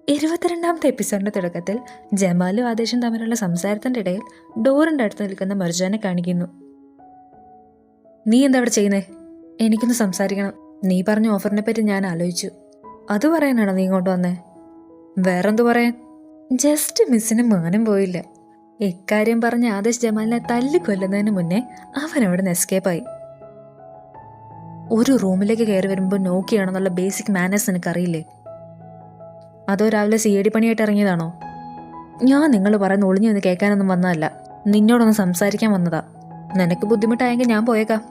22ാമത്തെ എപ്പിസോഡിന്റെ തുടക്കത്തിൽ ജമാലും ആദേശും തമ്മിലുള്ള സംസാരത്തിന്റെ ഇടയിൽ ഡോറിന്റെ അടുത്ത് നിൽക്കുന്ന മർജാനെ കാണിക്കുന്നു. നീ എന്താ അവിടെ ചെയ്യുന്നേ? എനിക്കൊന്ന് സംസാരിക്കണം. നീ പറഞ്ഞ ഓഫറിനെ പറ്റി ഞാൻ ആലോചിച്ചു. അത് പറയാനാണോ നീ ഇങ്ങോട്ട് വന്നേ? വേറെന്തു പറയാൻ? ജസ്റ്റ് മിസ്സിന് മാനം പോയില്ല. ഇക്കാര്യം പറഞ്ഞ ആദേശ് ജമാലിനെ തല്ലിക്കൊല്ലുന്നതിന് മുന്നേ അവൻ അവിടെ നിന്ന് എസ്കേപ്പായി. ഒരു റൂമിലേക്ക് കയറി വരുമ്പോൾ നോക്കിയാണെന്നുള്ള ബേസിക് മാനേഴ്സ് നിനക്കറിയില്ലേ? അതോ രാവിലെ CID പണിയായിട്ട് ഇറങ്ങിയതാണോ? ഞാൻ നിങ്ങൾ പറയുന്ന ഒളിഞ്ഞു നിന്ന് കേൾക്കാനൊന്നും വന്നതല്ല, നിന്നോടൊന്ന് സംസാരിക്കാൻ വന്നതാ. നിനക്ക് ബുദ്ധിമുട്ടായെങ്കിൽ ഞാൻ പോയേക്കാം.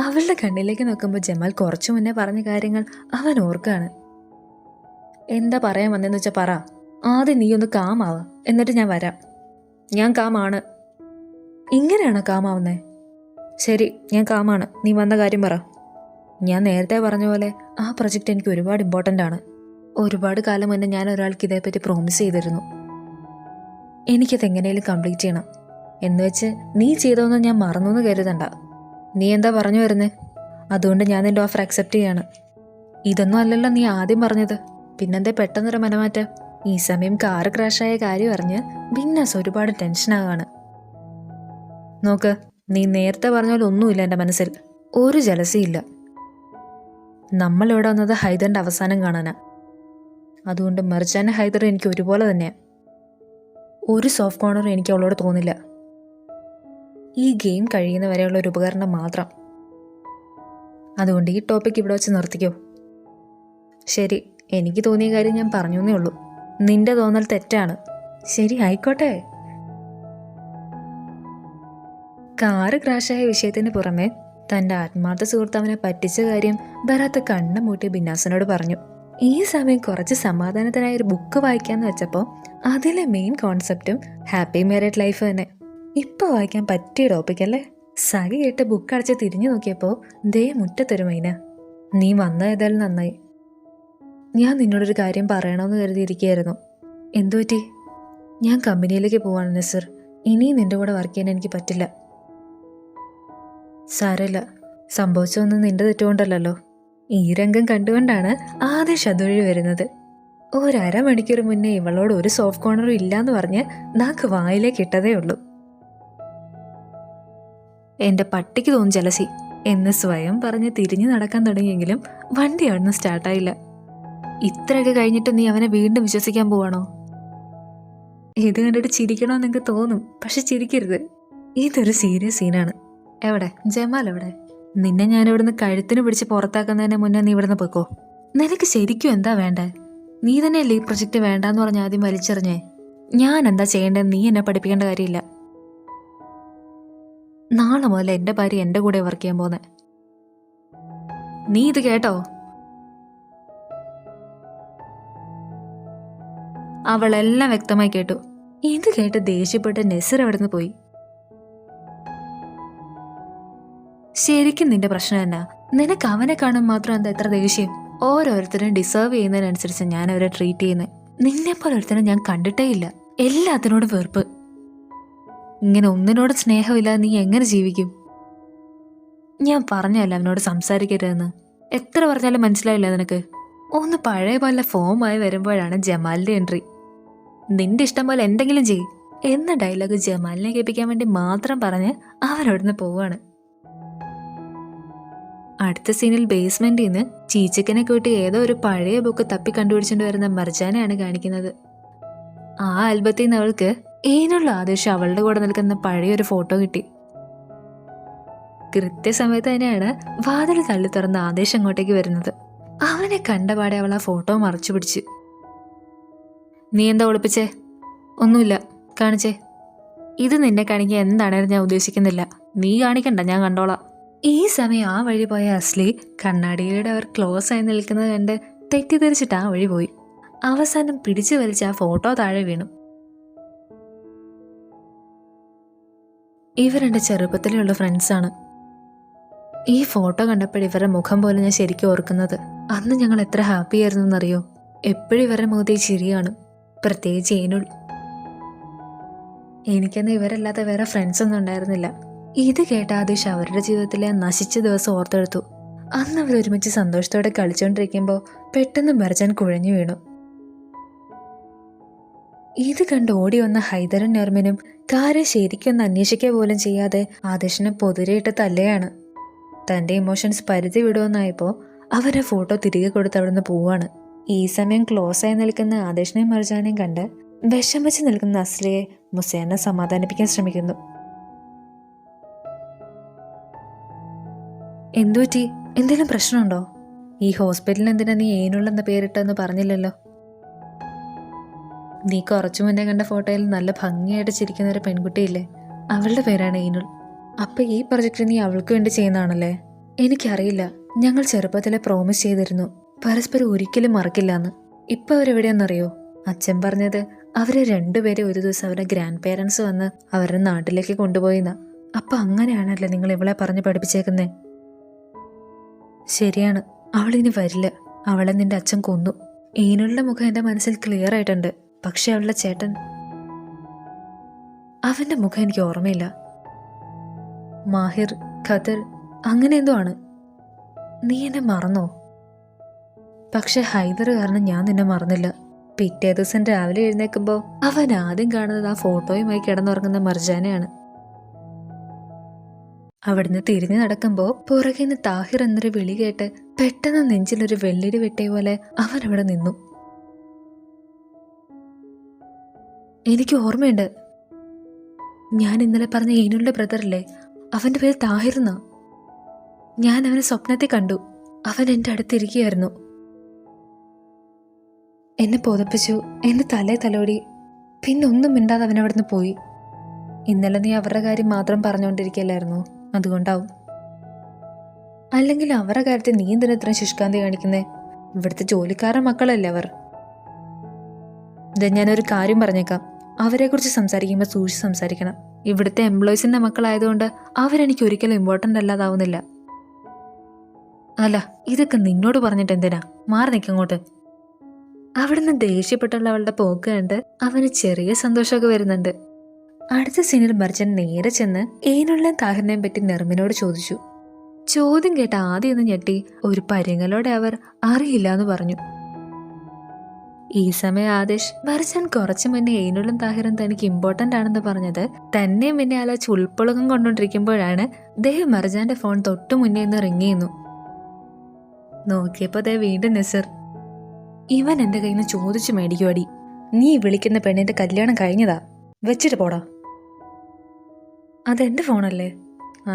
അവളുടെ കണ്ണിലേക്ക് നോക്കുമ്പോൾ ജമാൽ കുറച്ചു മുന്നേ പറഞ്ഞ കാര്യങ്ങൾ അവൻ ഓർക്കാണ്. എന്താ പറയാൻ വന്നെന്ന് വെച്ചാൽ പറ. ആദ്യം നീ ഒന്ന് കാമാവ്, എന്നിട്ട് ഞാൻ വരാം. ഞാൻ കാമാണ്. ഇങ്ങനെയാണോ കാമാവുന്നേ? ശരി, ഞാൻ കാമാണ്. നീ വന്ന കാര്യം പറ. ഞാൻ നേരത്തെ പറഞ്ഞ പോലെ ആ പ്രൊജക്റ്റ് എനിക്ക് ഒരുപാട് ഇമ്പോർട്ടൻ്റ് ആണ്. ഒരുപാട് കാലം മുന്നേ ഞാൻ ഒരാൾക്ക് ഇതേപ്പറ്റി പ്രോമിസ് ചെയ്തിരുന്നു. എനിക്കത് എങ്ങനെയും കംപ്ലീറ്റ് ചെയ്യണം എന്ന് വെച്ച് നീ ചെയ്തോന്ന് ഞാൻ മറന്നു എന്ന് കരുതണ്ട. നീ എന്താ പറഞ്ഞു വരുന്നേ? അതുകൊണ്ട് ഞാൻ നിന്റെ ഓഫർ അക്സെപ്റ്റ് ചെയ്യാണ്. ഇതൊന്നും അല്ലല്ലോ നീ ആദ്യം പറഞ്ഞത്. പിന്നെന്തേ പെട്ടെന്നൊരു മനമാറ്റം? ഈ സമയം കാറ് ക്രാഷായ കാര്യം അറിഞ്ഞ് ബിന്നാസ് ഒരുപാട് ടെൻഷനാകാണ്. നോക്ക്, നീ നേരത്തെ പറഞ്ഞ പോലെ ഒന്നുമില്ല എൻ്റെ മനസ്സിൽ. ഒരു ജലസിയില്ല. നമ്മളിവിടെ വന്നത് ഹൈദറിന്റെ അവസാനം കാണാനാ. അതുകൊണ്ട് മർജാനും ഹൈദറും എനിക്ക് ഒരുപോലെ തന്നെയാ. ഒരു സോഫ്റ്റ് കോർണറും എനിക്ക് അവളോട് തോന്നില്ല. ഈ ഗെയിം കഴിയുന്നവരെയുള്ള ഒരു ഉപകരണം മാത്രം. അതുകൊണ്ട് ഈ ടോപ്പിക് ഇവിടെ വെച്ച് നിർത്തിക്കോ. ശരി, എനിക്ക് തോന്നിയ കാര്യം ഞാൻ പറഞ്ഞേ ഉള്ളൂ. നിന്റെ തോന്നൽ തെറ്റാണ്. ശരി, ആയിക്കോട്ടെ. കാറ് ക്രാഷായ വിഷയത്തിന് പുറമെ തന്റെ ആത്മാർത്ഥ സുഹൃത്ത് അവനെ പറ്റിച്ച കാര്യം ബറാത്ത് കണ്ണു മൂട്ടി ബിന്നാസിനോട് പറഞ്ഞു. ഈ സമയം കുറച്ച് സമാധാനത്തിനായി ഒരു ബുക്ക് വായിക്കാന്ന് വെച്ചപ്പോൾ അതിലെ മെയിൻ കോൺസെപ്റ്റും ഹാപ്പി മാരീഡ് ലൈഫ് തന്നെ. ഇപ്പൊ വായിക്കാൻ പറ്റിയ ടോപ്പിക്കല്ലേ? സഖി കേട്ട് ബുക്ക് അടച്ച് തിരിഞ്ഞു നോക്കിയപ്പോൾ ദേ മുറ്റത്തൊരു മൈന. നീ വന്ന ഏതായാലും നന്നായി. ഞാൻ നിന്നോടൊരു കാര്യം പറയണമെന്ന് കരുതിയിരിക്കുകയായിരുന്നു. എന്തുപറ്റി? ഞാൻ കമ്പനിയിലേക്ക് പോവാണ് നസീർ. ഇനിയും നിന്റെ കൂടെ വർക്ക് ചെയ്യാൻ എനിക്ക് പറ്റില്ല. സാരമില്ല, സംഭവിച്ചൊന്നും നിന്റെ തെറ്റുകൊണ്ടല്ലോ. ഈ രംഗം കണ്ടുകൊണ്ടാണ് ആദേശ് അതുവഴി വരുന്നത്. 1.5 മണിക്കൂർ മുന്നേ ഇവളോട് ഒരു സോഫ്റ്റ് കോർണറും ഇല്ലാന്ന് പറഞ്ഞ് നാക്ക് വായിലേക്ക് ഇട്ടതേ ഉള്ളൂ. എന്റെ പട്ടിക്ക് തോന്നും ജലസി എന്ന് സ്വയം പറഞ്ഞ് തിരിഞ്ഞു നടക്കാൻ തുടങ്ങിയെങ്കിലും വണ്ടി അവിടുന്ന് സ്റ്റാർട്ടായില്ല. ഇത്രയൊക്കെ കഴിഞ്ഞിട്ട് നീ അവനെ വീണ്ടും വിശ്വസിക്കാൻ പോവാണോ? ഇത് കണ്ടിട്ട് ചിരിക്കണമെന്ന് എനിക്ക് തോന്നും, പക്ഷെ ചിരിക്കരുത്. ഇതൊരു സീരിയസ് സീനാണ്. എവിടെ ജമാൽ? എവിടെ? നിന്നെ ഞാൻ ഇവിടുന്ന് കഴുത്തിന് പിടിച്ച് പുറത്താക്കുന്നതിന് മുന്നേ നീ ഇവിടുന്ന് പോയിക്കോ. നിനക്ക് ശരിക്കും എന്താ വേണ്ടേ? നീ തന്നെയല്ലേ ഈ പ്രൊജക്റ്റ് വേണ്ടാന്ന് പറഞ്ഞ ആദ്യം വലിച്ചെറിഞ്ഞേ. ഞാൻ എന്താ ചെയ്യേണ്ടത് നീ എന്നെ പഠിപ്പിക്കേണ്ട കാര്യമില്ല. നാളെ മുതൽ എന്റെ ഭാര്യ എന്റെ കൂടെ വർക്ക് ചെയ്യാൻ പോന്നെ. നീ ഇത് കേട്ടോ? അവളെല്ലാം വ്യക്തമായി കേട്ടു. ഇത് കേട്ട് ദേഷ്യപ്പെട്ട് നസീർ അവിടുന്ന് പോയി. ശരിക്കും നിന്റെ പ്രശ്നം എന്നാ? നിനക്ക് അവനെ കാണാൻ മാത്രം എന്താ എത്ര ദേഷ്യം? ഓരോരുത്തരും ഡിസേർവ് ചെയ്യുന്നതിനനുസരിച്ച് ഞാൻ അവരെ ട്രീറ്റ് ചെയ്യുന്നത്. നിന്നെപ്പോലെ ഒരുത്തരും ഞാൻ കണ്ടിട്ടേ ഇല്ല. എല്ലാത്തിനോടും വെറുപ്പ്. ഇങ്ങനെ ഒന്നിനോട് സ്നേഹമില്ലാതെ നീ എങ്ങനെ ജീവിക്കും? ഞാൻ പറഞ്ഞല്ല അവനോട് സംസാരിക്കരുതെന്ന്. എത്ര പറഞ്ഞാലും മനസ്സിലായില്ല നിനക്ക്? ഒന്ന് പഴയ പോലെ ഫോമായി വരുമ്പോഴാണ് ജമാലിന്റെ എൻട്രി. നിന്റെ ഇഷ്ടം പോലെ എന്തെങ്കിലും ചെയ്യും എന്ന ഡയലോഗ് ജമാലിനെ കേൾപ്പിക്കാൻ വേണ്ടി മാത്രം പറഞ്ഞ് അവനവിടുന്ന് പോവാണ്. അടുത്ത സീനിൽ ബേസ്മെന്റിൽ നിന്ന് ചീച്ചക്കനെ കൂട്ടി ഏതോ ഒരു പഴയ ബുക്ക് തപ്പി കണ്ടുപിടിച്ചുകൊണ്ട് വരുന്ന മർജാനെയാണ് കാണിക്കുന്നത്. ആ ആൽബത്തിൽ നിന്ന് അവൾക്ക് ഏനുള്ള ആദേശം അവളുടെ കൂടെ നിൽക്കുന്ന പഴയൊരു ഫോട്ടോ കിട്ടി. കൃത്യസമയത്ത് തന്നെയാണ് വാതിൽ തള്ളി തുറന്ന ആദേശം അങ്ങോട്ടേക്ക് വരുന്നത്. അവനെ കണ്ടപാടെ അവൾ ആ ഫോട്ടോ മറച്ചു പിടിച്ചു. നീ എന്താ ഒളിപ്പിച്ചേ? ഒന്നുമില്ല, കാണിച്ചേ. ഇത് നിന്നെ കാണിക്കാൻ എന്താണേലും ഞാൻ ഉദ്ദേശിക്കുന്നില്ല. നീ കാണിക്കണ്ട, ഞാൻ കണ്ടോളാം. ഈ സമയം ആ വഴി പോയ അസ്ലി കണ്ണാടിയുടെ അവർ ക്ലോസ് ആയി നിൽക്കുന്നത് കണ്ട് തെറ്റിദ്ധരിച്ചിട്ട് ആ വഴി പോയി. അവസാനം പിടിച്ചു വലിച്ച് ആ ഫോട്ടോ താഴെ വീണു. ഇവരെന്റെ ചെറുപ്പത്തിലുള്ള ഫ്രണ്ട്സാണ്. ഈ ഫോട്ടോ കണ്ടപ്പോൾ ഇവരുടെ മുഖം പോലെ ഞാൻ ശരിക്കും ഓർക്കുന്നത്. അന്ന് ഞങ്ങൾ എത്ര ഹാപ്പി ആയിരുന്നു എന്നറിയോ? എപ്പോഴും ഇവരുടെ മുഖത്തേക്ക് ചിരിയാണ്, പ്രത്യേകിച്ച് ഏനുൾ. എനിക്കന്ന് ഇവരല്ലാത്ത വേറെ ഫ്രണ്ട്സ് ഒന്നും ഉണ്ടായിരുന്നില്ല. ഇത് കേട്ട ആദേശ് അവരുടെ ജീവിതത്തിലെ നശിച്ച ദിവസം ഓർത്തെടുത്തു. അന്ന് അവർ ഒരുമിച്ച് സന്തോഷത്തോടെ കളിച്ചുകൊണ്ടിരിക്കുമ്പോൾ പെട്ടെന്ന് മെർജാൻ കുഴഞ്ഞു വീണു. ഇത് കണ്ട് ഓടി വന്ന ഹൈദറും നെർമിനും കാര്യം ശരിക്കൊന്ന് അന്വേഷിക്കുക പോലും ചെയ്യാതെ ആദേശിനെ പൊതിരെയിട്ട് തല്ലുകയാണ്. തന്റെ ഇമോഷൻസ് പരിധി വിടുമെന്നായപ്പോൾ അവരെ ഫോട്ടോ തിരികെ കൊടുത്ത് അവിടുന്ന് പോവാണ്. ഈ സമയം ക്ലോസ് ആയി നിൽക്കുന്ന ആദേശിനെയും മെർജാനെയും കണ്ട് വിഷമിച്ച് നിൽക്കുന്ന അസ്ലിയെ മുസേന സമാധാനിപ്പിക്കാൻ ശ്രമിക്കുന്നു. എന്തുപറ്റി? എന്തെങ്കിലും പ്രശ്നമുണ്ടോ? ഈ ഹോസ്പിറ്റലിൽ എന്തിനാ നീ ഏനുള്ളെന്ന പേരിട്ടെന്ന് പറഞ്ഞില്ലല്ലോ. നീ കുറച്ചു മുന്നേ കണ്ട ഫോട്ടോയിൽ നല്ല ഭംഗിയായിട്ട് ചിരിക്കുന്ന ഒരു പെൺകുട്ടിയില്ലേ, അവളുടെ പേരാണ് ഏനുൾ. അപ്പൊ ഈ പ്രൊജക്ട് നീ അവൾക്ക് വേണ്ടി ചെയ്യുന്നതാണല്ലേ? എനിക്കറിയില്ല. ഞങ്ങൾ ചെറുപ്പത്തിലെ പ്രോമിസ് ചെയ്തിരുന്നു പരസ്പരം ഒരിക്കലും മറക്കില്ലാന്ന്. ഇപ്പൊ അവരെവിടെയാണെന്നറിയോ? അച്ഛൻ പറഞ്ഞത് അവരെ രണ്ടുപേരെ ഒരു ദിവസം അവരുടെ ഗ്രാൻഡ് പേരൻസ് വന്ന് അവരുടെ നാട്ടിലേക്ക് കൊണ്ടുപോയിന്നാ. അപ്പൊ അങ്ങനെയാണല്ലേ നിങ്ങൾ ഇവളെ പറഞ്ഞ് പഠിപ്പിച്ചേക്കുന്നേ? ശരിയാണ്, അവളിനി വരില്ല. അവളെ നിന്റെ അച്ഛൻ കൊന്നു. ഏനുളുടെ മുഖം എന്റെ മനസ്സിൽ ക്ലിയർ ആയിട്ടുണ്ട്. പക്ഷെ അവളുടെ ചേട്ടൻ, അവന്റെ മുഖം എനിക്ക് ഓർമ്മയില്ല. മാഹിർ, ഖദർ, അങ്ങനെ എന്തോ ആണ്. നീ എന്നെ മറന്നോ? പക്ഷെ ഹൈദർ കാരണം ഞാൻ നിന്നെ മറന്നില്ല. പിറ്റേ ദിവസം രാവിലെ എഴുന്നേൽക്കുമ്പോ അവൻ ആദ്യം കാണുന്നത് ആ ഫോട്ടോയുമായി കിടന്നുറങ്ങുന്ന മർജാനെയാണ്. അവിടുന്ന് തിരിഞ്ഞു നടക്കുമ്പോ പുറകെന്ന് താഹിർ എന്നൊരു വിളി കേട്ട് പെട്ടെന്ന് നെഞ്ചിലൊരു വെള്ളിടി വെട്ടിയ പോലെ അവൻ അവിടെ നിന്നു. എനിക്ക് ഓർമ്മയുണ്ട്, ഞാൻ ഇന്നലെ പറഞ്ഞ ഏനുളുടെ ബ്രദറില്ലേ, അവന്റെ പേര് താഹിർ എന്നാ. ഞാൻ അവനെ സ്വപ്നത്തിൽ കണ്ടു. അവൻ എന്റെ അടുത്തിരിക്കുകയായിരുന്നു. എന്നെ പൊതപ്പിച്ചു, എന്റെ തലേ തലോടി, പിന്നെ ഒന്നും മിണ്ടാതെ അവൻ അവിടുന്ന് പോയി. ഇന്നലെ നീ അവരുടെ കാര്യം മാത്രം പറഞ്ഞുകൊണ്ടിരിക്കുകയല്ലായിരുന്നു, അതുകൊണ്ടാവും. അല്ലെങ്കിൽ അവരുടെ കാര്യത്തിൽ നീ എന്തിനാ ഇത്ര ശുഷ്കാന്തി കാണിക്കുന്നേ? ഇവിടുത്തെ ജോലിക്കാരൻ മക്കളല്ലേ അവർ. ഞാനൊരു കാര്യം പറഞ്ഞേക്കാം, അവരെക്കുറിച്ച് സംസാരിക്കുമ്പോൾ സൂക്ഷിച്ച് സംസാരിക്കണം. ഇവിടുത്തെ എംപ്ലോയീസിന്റെ മക്കളായതുകൊണ്ട് അവരെനിക്ക് ഒരിക്കലും ഇമ്പോർട്ടൻ്റ് അല്ലാതാവുന്നില്ല. അല്ല, ഇതൊക്കെ നിന്നോട് പറഞ്ഞിട്ട് എന്തിനാ? മാറി നിൽക്കങ്ങോട്ട്. അവിടുന്ന് ദേഷ്യപ്പെട്ടുള്ള അവളുടെ പോക്ക് കണ്ട് അവന് ചെറിയ സന്തോഷമൊക്കെ വരുന്നുണ്ട്. അടുത്ത സീനിൽ മർജൻ നേരെ ചെന്ന് ഏനുള്ളേയും താഹിറിനെയും പറ്റി നെർമിനോട് ചോദിച്ചു. ചോദ്യം കേട്ട ആദ്യം ഒന്ന് ഞെട്ടി ഒരു പരിങ്ങലോടെ അവർ അറിയില്ല എന്ന് പറഞ്ഞു. ഈ സമയം ആദേശ് മർജൻ കുറച്ചു മുന്നേ ഏനുള്ളും താഹിറും തനിക്ക് ഇമ്പോർട്ടന്റ് ആണെന്ന് പറഞ്ഞത് തന്നെയും പിന്നെ ആലോചിച്ച് ഉൾപ്പൊളകം കൊണ്ടോണ്ടിരിക്കുമ്പോഴാണ് ദേഹം മർജാന്റെ ഫോൺ തൊട്ടു മുന്നേ നിന്ന് റിങ് ചെയ്യുന്നു. നോക്കിയപ്പോ ദേ വീണ്ടും നസീർ. ഇവൻ എന്റെ കയ്യിൽ നിന്ന് ചോദിച്ചു മേടിക്കുവാടി. നീ വിളിക്കുന്ന പെണ്ണിന്റെ കല്യാണം കഴിഞ്ഞതാ, വെച്ചിട്ട് പോടാ. അതെന്റെ ഫോണല്ലേ?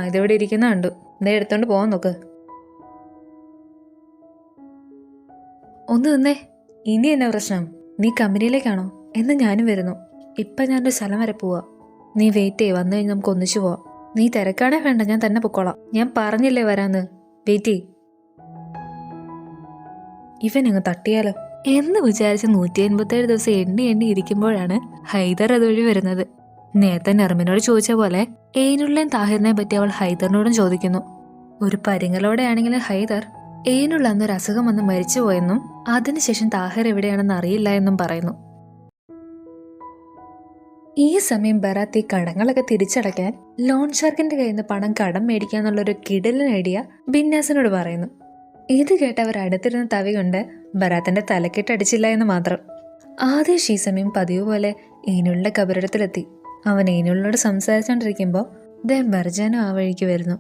ഇതെവിടെ ഇരിക്കുന്ന കണ്ടു, ദേ എടുത്തോണ്ട് പോവാൻ നോക്ക്. ഒന്ന് നിന്നേ. ഇനി എന്നാ പ്രശ്നം? നീ കമ്പനിയിലേക്കാണോ? എന്നാ ഞാനും വരുന്നു. ഇപ്പൊ ഞാനൊരു സ്ഥലം വരെ പോവാ. നീ വെയിറ്റ് ചെയ്യ്, വന്നു കഴിഞ്ഞ് നമുക്ക് ഒന്നിച്ചു പോവാം. നീ തിരക്കാണേ വേണ്ട, ഞാൻ തന്നെ പൊക്കോളാം. ഞാൻ പറഞ്ഞില്ലേ വരാന്ന്. വെയിറ്റ് ചെയ്യ്. ഇവൻ അങ്ങ് തട്ടിയാലോ എന്ന് വിചാരിച്ച് 187 ദിവസം എണ്ണി ഇരിക്കുമ്പോഴാണ് ഹൈദർ അതുവഴി വരുന്നത്. നേരത്തെ നെർമിനോട് ചോദിച്ച പോലെ ഏനുള്ളേയും താഹിറിനെ പറ്റി അവൾ ഹൈദറിനോടും ചോദിക്കുന്നു. ഒരു പരിങ്ങലോടെയാണെങ്കിലും ഹൈദർ ഏനുള്ള അന്നൊരു അസുഖം വന്ന് മരിച്ചുപോയെന്നും അതിനുശേഷം താഹിർ എവിടെയാണെന്ന് അറിയില്ല എന്നും പറയുന്നു. ഈ സമയം ബറാത്ത് ഈ കടങ്ങളൊക്കെ തിരിച്ചടയ്ക്കാൻ ലോൺ ഷാർക്കിന്റെ കയ്യിൽ നിന്ന് പണം കടം മേടിക്കാന്നുള്ളൊരു കിടലൻ ഐഡിയ ബിന്നാസിനോട് പറയുന്നു. ഇത് കേട്ടവർ അടുത്തിരുന്ന തവി കൊണ്ട് ബറാത്തിന്റെ തലക്കെട്ടടിച്ചില്ല എന്ന് മാത്രം. ആദേശ് ഈ സമയം പതിവ് പോലെ ഏനുളുടെ കബറിടത്തിലെത്തി. അവൻ ഏനുള്ളോട് സംസാരിച്ചോണ്ടിരിക്കുമ്പോൾ മർജാനും ആ വഴിക്ക് വരുന്നു.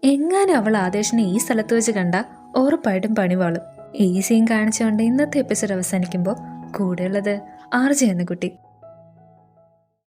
എങ്ങാനും അവൾ ആദേശിനെ ഈ സ്ഥലത്ത് വെച്ച് കണ്ട ഉറപ്പായിട്ടും പണിവാളും. ഈ സീൻ കാണിച്ചുകൊണ്ട് ഇന്നത്തെ എപ്പിസോഡ് അവസാനിക്കുമ്പോൾ കൂടെയുള്ളത് ആർജെ എന്ന കുട്ടി.